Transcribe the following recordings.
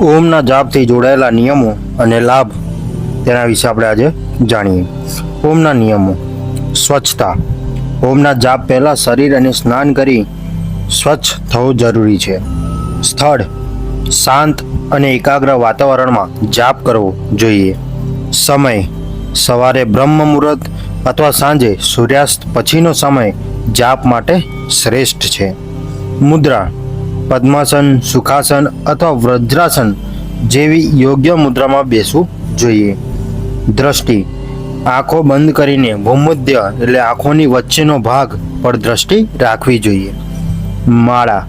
ઓમના જાપથી જોડાયેલા નિયમો અને લાભ તેના વિશે આપણે આજે જાણીએ. ઓમના નિયમો. સ્વચ્છતા. ઓમના જાપ પહેલા શરીર અને સ્નાન કરી સ્વચ્છ થવું જરૂરી છે. સ્થળ. શાંત અને એકાગ્ર વાતાવરણમાં જાપ કરવો જોઈએ. સમય. સવારે બ્રહ્મ મુહૂર્ત અથવા સાંજે સૂર્યાસ્ત પછીનો સમય જાપ માટે શ્રેષ્ઠ છે. મુદ્રા. પદ્માસન, સુખાસન અથવા વજ્રાસન જેવી યોગ્ય મુદ્રામાં બેસવું જોઈએ. દ્રષ્ટિ. આંખો બંધ કરીને ભૂમધ્ય એટલે આંખોની વચ્ચેનો ભાગ પર દ્રષ્ટિ રાખવી જોઈએ. માળા.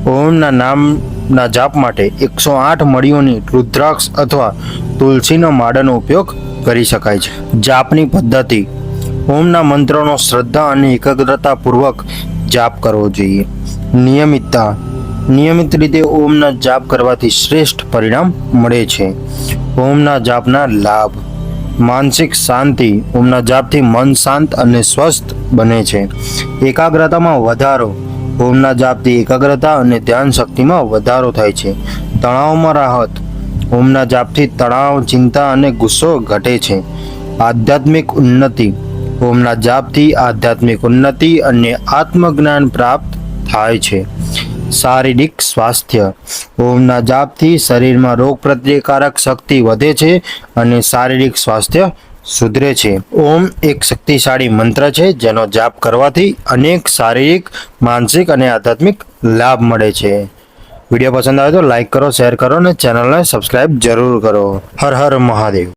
ઓમના નામના જાપ માટે 108 મણીઓની રુદ્રાક્ષ અથવા તુલસીના માળાનો ઉપયોગ કરી શકાય છે. જાપની પદ્ધતિ. ઓમના મંત્રોનો શ્રદ્ધા અને એકાગ્રતાપૂર્વક જાપ કરવો જોઈએ. નિયમિતતા. નિયમિત રીતે ઓમના જાપ કરવાથી શ્રેષ્ઠ પરિણામ મળે છે. ઓમના જાપના લાભ. માનસિક શાંતિ. ઓમના જાપથી મન શાંત અને સ્વસ્થ બને છે. એકાગ્રતામાં વધારો. ઓમના જાપથી એકાગ્રતા અને ધ્યાન શક્તિમાં વધારો થાય છે. તણાવમાં રાહત. ઓમના જાપથી તણાવ, ચિંતા અને ગુસ્સો ઘટે છે. આધ્યાત્મિક ઉન્નતિ. ઓમના જાપથી આધ્યાત્મિક ઉન્નતિ અને આત્મજ્ઞાન પ્રાપ્ત થાય છે. શારીરિક સ્વાસ્થ્ય. ઓમના જાપથી શરીરમાં રોગ પ્રતિકારક શક્તિ વધે છે અને શારીરિક સ્વાસ્થ્ય સુધરે છે. ઓમ એક શક્તિશાળી મંત્ર છે જેનો જાપ કરવાથી અનેક શારીરિક, માનસિક અને આધ્યાત્મિક લાભ મળે છે. વિડીયો પસંદ આવે તો લાઈક કરો, શેર કરો અને ચેનલને સબસ્ક્રાઈબ જરૂર કરો. હર હર મહાદેવ.